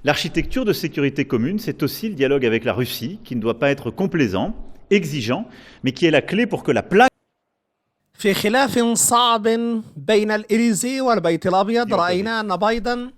L'architecture de sécurité commune, c'est aussi le dialogue avec la Russie, qui ne doit pas être complaisant, exigeant, mais qui est la clé pour que la place في خلاف صعب بين الإليزي والبيت الأبيض رأينا أن بايدن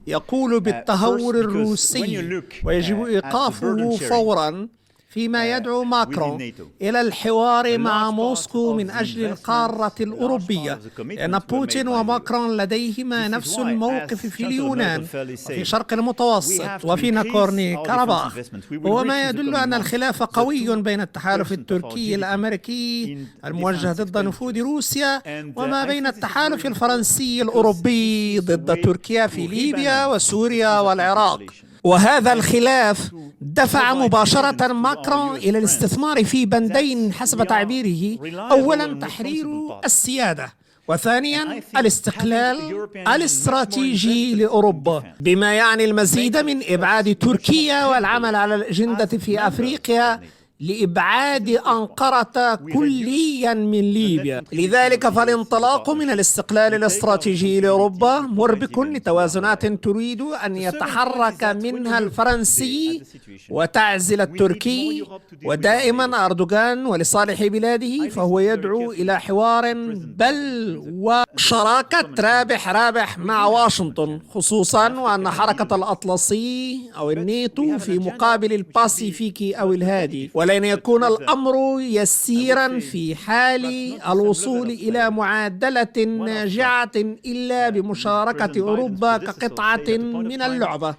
يقول بالتهور الروسي ويجب إيقافه فورا، فيما يدعو ماكرون إلى الحوار مع موسكو من أجل القارة الأوروبية، لأن بوتين وماكرون لديهما نفس الموقف في اليونان وفي الشرق المتوسط وفي ناغورنو كاراباخ، وما يدل أن الخلاف قوي بين التحالف التركي الأمريكي الموجه ضد نفوذ روسيا وما بين التحالف الفرنسي الأوروبي ضد تركيا في ليبيا وسوريا والعراق. وهذا الخلاف دفع مباشرة ماكرون إلى الاستثمار في بندين حسب تعبيره: أولا تحرير السيادة، وثانيا الاستقلال الاستراتيجي لأوروبا، بما يعني المزيد من إبعاد تركيا والعمل على الأجندة في أفريقيا لإبعاد أنقرة كليا من ليبيا. لذلك فالانطلاق من الاستقلال الاستراتيجي لأوروبا مربك لتوازنات تريد أن يتحرك منها الفرنسي وتعزل التركي، ودائما أردوغان ولصالح بلاده فهو يدعو إلى حوار بل وشراكة رابح رابح مع واشنطن، خصوصا وأن حركة الأطلسي أو الناتو في مقابل الباسيفيكي أو الهادي، ولن يكون الأمر يسيرا في حال الوصول إلى معادلة ناجعة إلا بمشاركة أوروبا كقطعة من اللعبة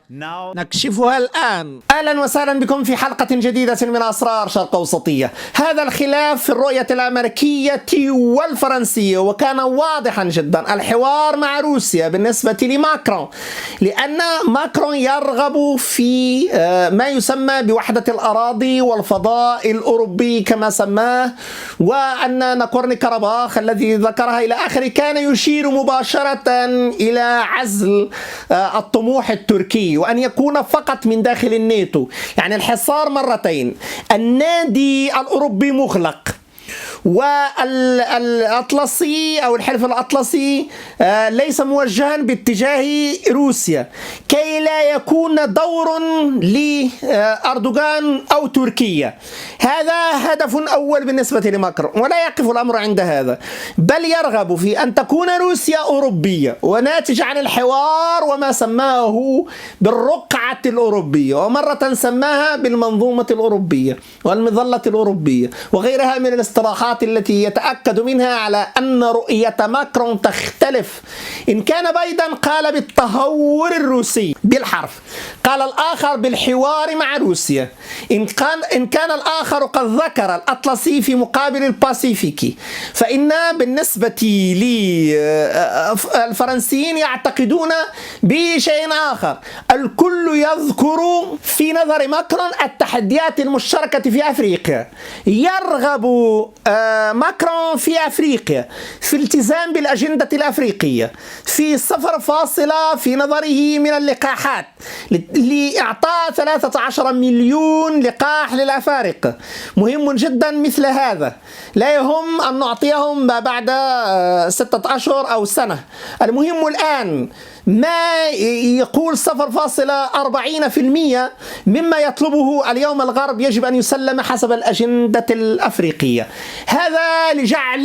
نكشفها الآن. أهلا وسهلا بكم في حلقة جديدة من أسرار شرق أوسطية. هذا الخلاف في الرؤية الأمريكية والفرنسية، وكان واضحا جدا الحوار مع روسيا بالنسبة لماكرون، لأن ماكرون يرغب في ما يسمى بوحدة الأراضي والفضاء الأوروبي كما سماه، وأن ناغورنو كاراباخ الذي ذكرها إلى آخره كان يشير مباشرة إلى عزل الطموح التركي وأن يكون فقط من داخل الناتو، يعني الحصار مرتين. النادي الأوروبي مغلق، والأطلسي أو الحلف الأطلسي ليس موجها باتجاه روسيا، كي لا يكون دور لأردوغان أو تركيا. هذا هدف أول بالنسبة لماكرون، ولا يقف الأمر عند هذا، بل يرغب في أن تكون روسيا أوروبية وناتج عن الحوار وما سماه بالرقعة الأوروبية، ومرة سماها بالمنظومة الأوروبية والمظلة الأوروبية وغيرها من الاصطلاحات التي يتأكد منها على أن رؤية ماكرون تختلف. إن كان بايدن قال بالتهور الروسي بالحرف، قال الآخر بالحوار مع روسيا. إن كان الآخر قد ذكر الأطلسي في مقابل الباسيفيكي، فإن بالنسبة للفرنسيين يعتقدون بشيء آخر. الكل يذكر في نظر ماكرون التحديات المشتركة في أفريقيا. يرغب ماكرون في أفريقيا في الالتزام بالأجندة الأفريقية، في صفر فاصلة في نظره من اللقاحات لإعطاء 13 مليون لقاح للأفارقة. مهم جدا مثل هذا، لا يهم أن نعطيهم بعد 6 أشهر أو سنة. المهم الآن ما يقول 0.40% مما يطلبه اليوم الغرب يجب أن يسلم حسب الأجندة الأفريقية. هذا لجعل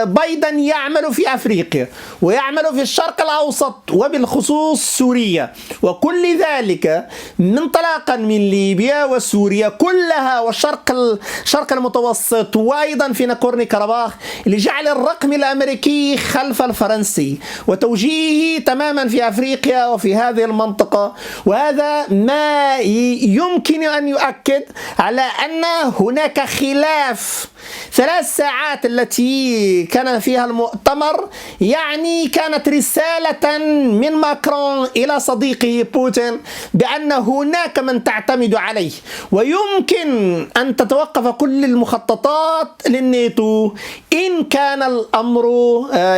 بايدن يعمل في أفريقيا ويعمل في الشرق الأوسط وبالخصوص سوريا، وكل ذلك منطلقا من ليبيا وسوريا كلها والشرق المتوسط وأيضا في ناغورنو كاراباخ، لجعل الرقم الأمريكي خلف الفرنسي وتوجيهه تماما في أفريقيا وفي هذه المنطقة. وهذا ما يمكن أن يؤكد على أن هناك خلاف. 3 ساعات التي كان فيها المؤتمر يعني كانت رسالة من ماكرون إلى صديقه بوتين بأن هناك من تعتمد عليه، ويمكن أن تتوقف كل المخططات للناتو إن كان الأمر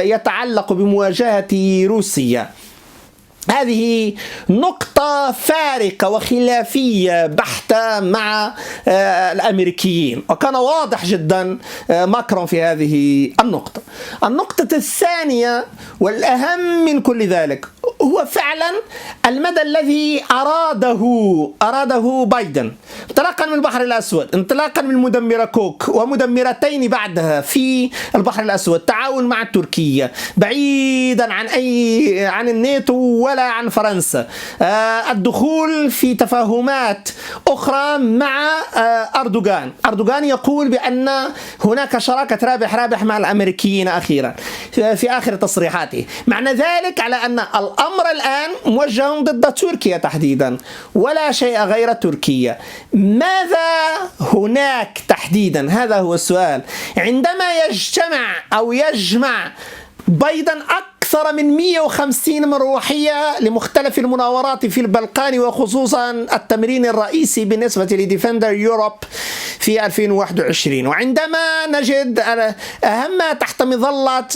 يتعلق بمواجهة روسيا. هذه نقطة فارقة وخلافية بحتة مع الأمريكيين، وكان واضح جدا ماكرون في هذه النقطة. النقطة الثانية والأهم من كل ذلك هو فعلا المدى الذي أراده بايدن، انطلاقا من البحر الأسود، انطلاقا من مدمرة كوك ومدمرتين بعدها في البحر الأسود، تعاون مع تركيا بعيدا عن الناتو ولا عن فرنسا، الدخول في تفاهمات أخرى مع أردوغان يقول بأن هناك شراكة رابح مع الأمريكيين أخيرا في آخر تصريحاته. معنى ذلك على أن الأمر الآن موجه ضد تركيا تحديدا ولا شيء غير تركيا. ماذا هناك تحديدا؟ هذا هو السؤال. عندما يجمع بايدن أكثر من 150 مروحية لمختلف المناورات في البلقان، وخصوصا التمرين الرئيسي بالنسبة لديفندر يوروب في 2021، وعندما نجد أهم تحت مظلة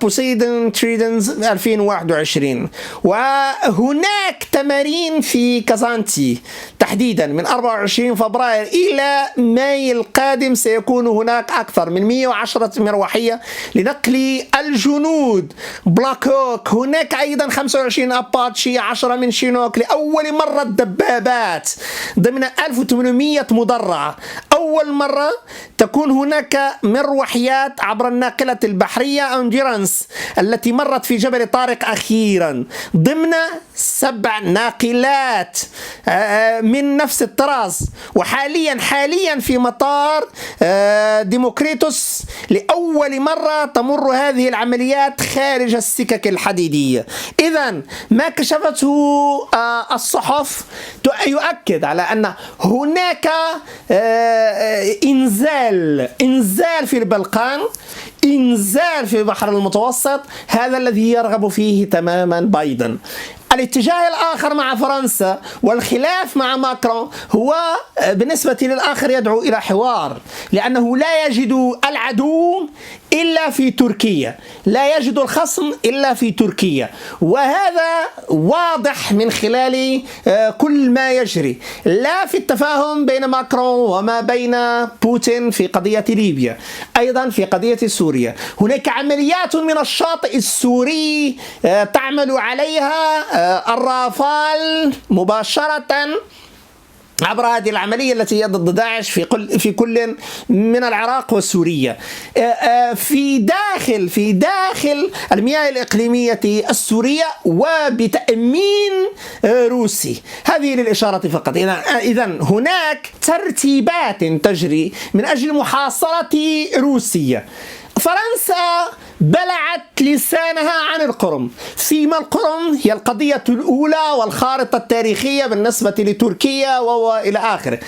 بوسيدون تريدنز 2021، وهناك تمارين في كازانتي تحديدا من 24 فبراير إلى ماي القادم سيكون هناك أكثر من 110 مروحية لنقل الجنود بلاك هوك. هناك أيضا 25 أباتشي، 10 من شينوك، لأول مرة الدبابات ضمن 1800 مدرعة. أول مرة تكون هناك مروحيات عبر الناقلة البحرية أنديرانس التي مرت في جبل طارق أخيرا ضمن 7 ناقلات من نفس الطراز. وحاليا في مطار ديموكريتوس لأول مرة تمر هذه العمليات خارج السكك الحديدية. إذن ما كشفته الصحف يؤكد على أن هناك إنزال في البلقان، إنزال في البحر المتوسط، هذا الذي يرغب فيه تماما بايدن. الاتجاه الآخر مع فرنسا والخلاف مع ماكرون هو بالنسبة للآخر يدعو إلى حوار، لأنه لا يجد العدو إلا في تركيا، لا يجد الخصم إلا في تركيا، وهذا واضح من خلال كل ما يجري، لا في التفاهم بين ماكرون وما بين بوتين في قضية ليبيا، أيضا في قضية سوريا. هناك عمليات من الشاطئ السوري تعمل عليها الرافال مباشرة عبر هذه العملية التي هي ضد داعش في كل من العراق وسوريا، في داخل المياه الإقليمية السورية وبتأمين روسي. هذه للإشارة فقط. إذن هناك ترتيبات تجري من أجل محاصرة روسيا. فرنسا بلعت لسانها عن القرم، فيما القرم هي القضية الأولى والخارطة التاريخية بالنسبة لتركيا وإلى آخره.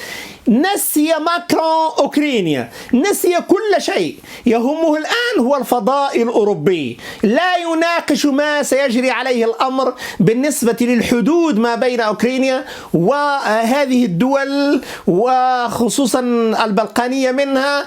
نسي ماكرون أوكرانيا، نسي كل شيء، يهمه الآن هو الفضاء الأوروبي، لا يناقش ما سيجري عليه الأمر بالنسبة للحدود ما بين أوكرانيا وهذه الدول وخصوصا البلقانية منها.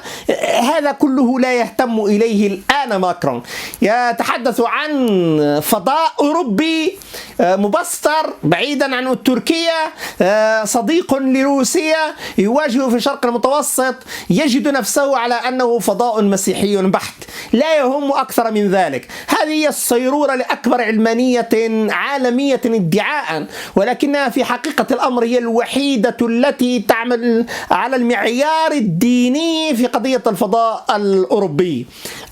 هذا كله لا يهتم إليه الآن ماكرون. يتحدث عن فضاء أوروبي مبستر بعيدا عن تركيا، صديق لروسيا، يواجه في الشرق المتوسط، يجد نفسه على أنه فضاء مسيحي بحت، لا يهم أكثر من ذلك. هذه هي الصيرورة لأكبر علمانية عالمية ادعاء، ولكنها في حقيقة الأمر هي الوحيدة التي تعمل على المعيار الديني في قضية الفضاء الأوروبي.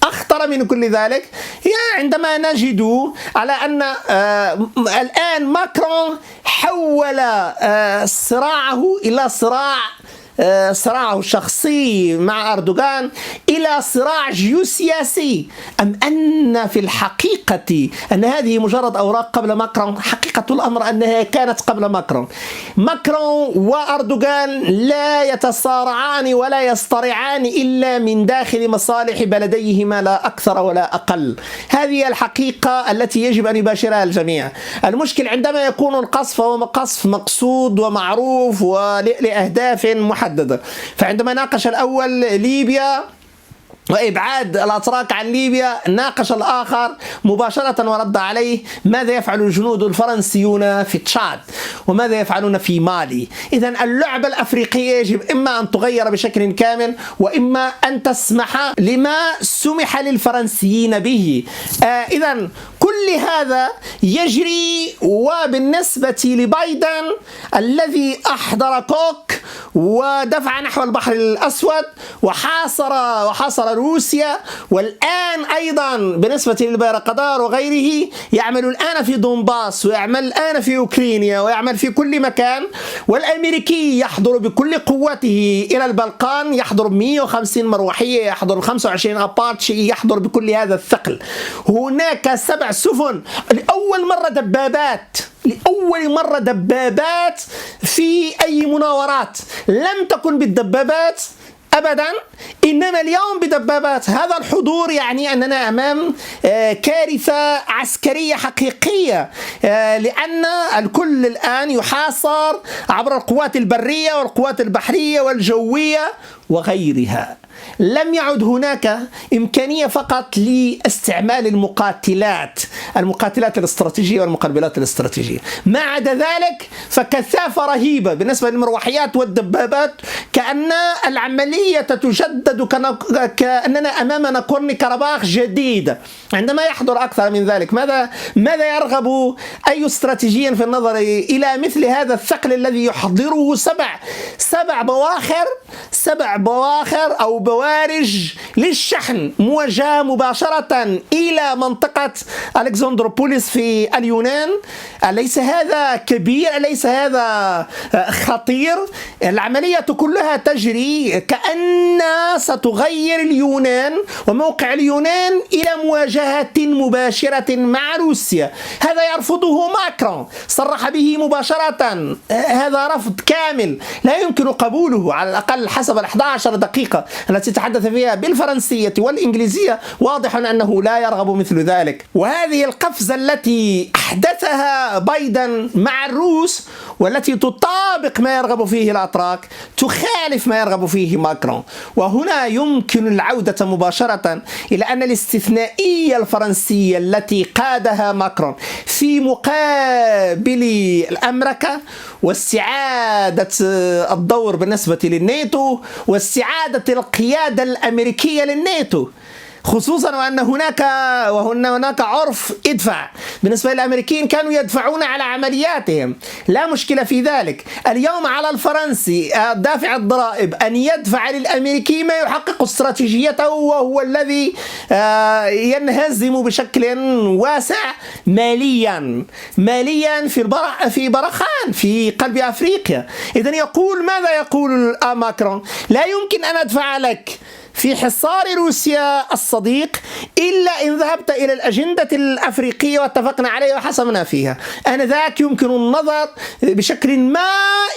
أخطر من كل ذلك هي عندما نجد على أن الآن ماكرون حول صراعه إلى صراعه الشخصي مع أردوغان إلى صراع جيوسياسي، أم أن في الحقيقة أن هذه مجرد أوراق قبل ماكرون؟ حقيقة الأمر أنها كانت قبل ماكرون. ماكرون وأردوغان لا يتصارعان ولا يصطرعان إلا من داخل مصالح بلديهما لا أكثر ولا أقل. هذه الحقيقة التي يجب أن يباشرها الجميع. المشكل عندما يكون القصف هو قصف مقصود ومعروف ولأهداف محددة. فعندما ناقش الأول ليبيا وإبعاد الأتراك عن ليبيا، ناقش الآخر مباشرة ورد عليه ماذا يفعل الجنود الفرنسيون في تشاد وماذا يفعلون في مالي. إذن اللعبة الأفريقية يجب إما أن تغير بشكل كامل وإما أن تسمح لما سمح للفرنسيين به. إذن كل كل هذا يجري، وبالنسبة لبايدن الذي أحضر كوك ودفع نحو البحر الأسود وحاصر روسيا، والآن أيضا بالنسبة للبيرقدار وغيره يعمل الآن في دونباس، ويعمل الآن في أوكرانيا، ويعمل في كل مكان. والأمريكي يحضر بكل قوته إلى البلقان، يحضر 150 مروحية، يحضر 25 أباتشي، يحضر بكل هذا الثقل. هناك 7 سفن، لأول مرة دبابات في أي مناورات. لم تكن بالدبابات أبدا، إنما اليوم بدبابات. هذا الحضور يعني أننا أمام كارثة عسكرية حقيقية، لأن الكل الآن يحاصر عبر القوات البرية والقوات البحرية والجوية وغيرها. لم يعد هناك إمكانية فقط لاستعمال المقاتلات الاستراتيجية والمقنبلات الاستراتيجية. ما عدا ذلك فكثافة رهيبة بالنسبة للمروحيات والدبابات، كأن العملية تجدد، كأننا أمام ناغورنو كاراباخ جديد. عندما يحضر أكثر من ذلك، ماذا يرغب أي استراتيجي في النظر إلى مثل هذا الثقل الذي يحضره سبع بواخر أو بوارج للشحن موجهة مباشرة إلى منطقة ألكسندروبوليس في اليونان؟ أليس هذا كبير؟ أليس هذا خطير؟ العملية كلها تجري كأن ستغير اليونان وموقع اليونان إلى مواجهة مباشرة مع روسيا. هذا يرفضه ماكرون، صرح به مباشرة. هذا رفض كامل لا يمكن قبوله، على الأقل حسب 11 دقيقة التي تحدث فيها بالفرنسية والإنجليزية. واضح أنه لا يرغب مثل ذلك. وهذه القفزة التي أحدثها بايدن مع الروس، والتي تطابق ما يرغب فيه الأتراك، تخالف ما يرغب فيه ماكرون. وهنا يمكن العودة مباشرة إلى أن الاستثنائية الفرنسية التي قادها ماكرون في مقابل الأمريكا، واستعادة الدور بالنسبة للناتو، واستعادة القيادة الأمريكية للناتو، خصوصا وأن هناك عرف ادفع. بالنسبة للأمريكيين كانوا يدفعون على عملياتهم، لا مشكلة في ذلك. اليوم على الفرنسي دافع الضرائب أن يدفع للأمريكي ما يحقق استراتيجيته، وهو الذي ينهزم بشكل واسع ماليا في برخان في قلب أفريقيا. إذن ماذا يقول ماكرون؟ لا يمكن أن أدفع لك في حصار روسيا الصديق إلا إن ذهبت إلى الأجندة الأفريقية واتفقنا عليها وحسمنا فيها. آنذاك يمكن النظر بشكل ما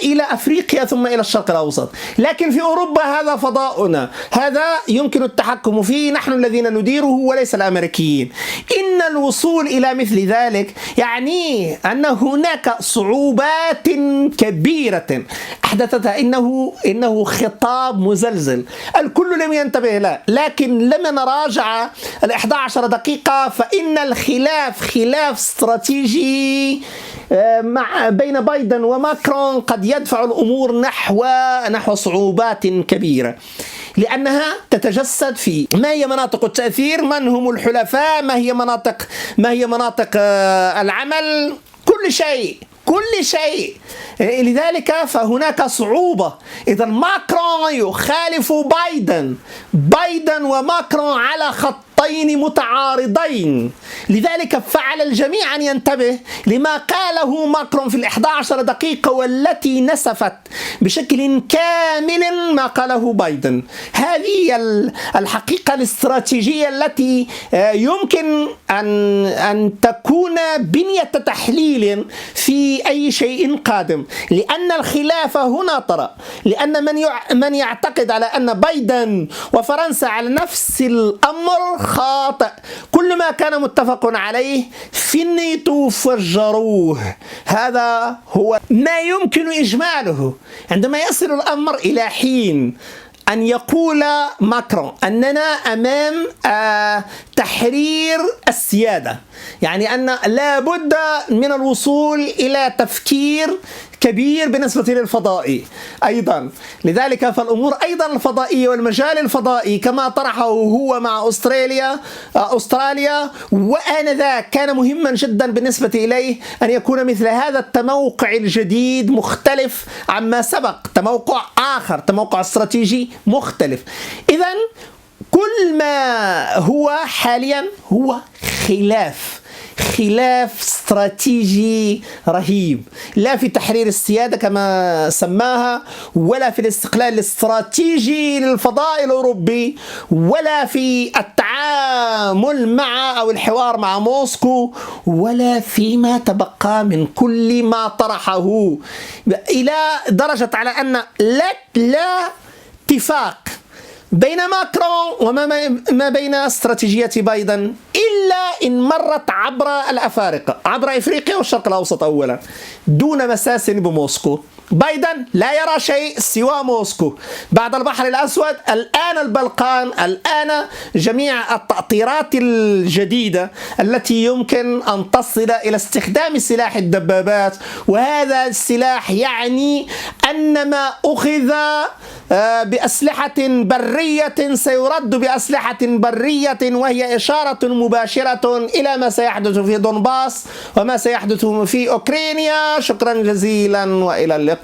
إلى أفريقيا ثم إلى الشرق الأوسط، لكن في أوروبا هذا فضاؤنا، هذا يمكن التحكم فيه، نحن الذين نديره وليس الأمريكيين. إن الوصول إلى مثل ذلك يعني أن هناك صعوبات كبيرة أحدثتها. إنه خطاب مزلزل، الكل لم ينتبه له. لكن لما نراجع 11 دقيقة فإن الخلاف خلاف استراتيجي بين بايدن وماكرون قد يدفع الأمور نحو صعوبات كبيرة، لأنها تتجسد في ما هي مناطق التأثير، من هم الحلفاء، ما هي مناطق العمل، كل شيء. لذلك فهناك صعوبة. إذا ماكرون يخالف بايدن وماكرون على خطين متعارضين. لذلك فعل الجميع أن ينتبه لما قاله ماكرون في 11 دقيقة، والتي نسفت بشكل كامل ما قاله بايدن. هذه الحقيقة الاستراتيجية التي يمكن أن تكون بنية تحليل في أي شيء قادم، لأن الخلاف هنا طرأ، لأن من يعتقد على أن بايدن وفرنسا على نفس الأمر خاطئ. كل ما كان متفق عليه في الناتو فجروه. هذا هو ما يمكن إجماله. عندما يصل الأمر إلى حين أن يقول ماكرون أننا أمام تحرير السيادة، يعني أن لا بد من الوصول إلى تفكير كبير بالنسبة للفضاء أيضا. لذلك فالأمور أيضا الفضائية والمجال الفضائي كما طرحه هو مع أستراليا وآنذاك كان مهما جدا بالنسبة إليه أن يكون مثل هذا التموقع الجديد مختلف عما سبق، تموقع آخر، تموقع استراتيجي مختلف. إذن كل ما هو حاليا هو خلاف استراتيجي رهيب، لا في تحرير السيادة كما سماها، ولا في الاستقلال الاستراتيجي للفضاء الأوروبي، ولا في التعامل مع أو الحوار مع موسكو، ولا فيما تبقى من كل ما طرحه، إلى درجة على أن لا اتفاق بين ماكرون وما بين استراتيجية بايدن إلا إن مرت عبر الأفارقة، عبر إفريقيا والشرق الأوسط أولا، دون مساس بموسكو. بايدن لا يرى شيء سوى موسكو، بعد البحر الأسود الآن البلقان، الآن جميع التأطيرات الجديدة التي يمكن أن تصل إلى استخدام سلاح الدبابات، وهذا السلاح يعني أن ما أخذ بأسلحة برية سيرد بأسلحة برية، وهي إشارة مباشرة إلى ما سيحدث في دونباس وما سيحدث في أوكرانيا. شكرا جزيلا وإلى اللقاء.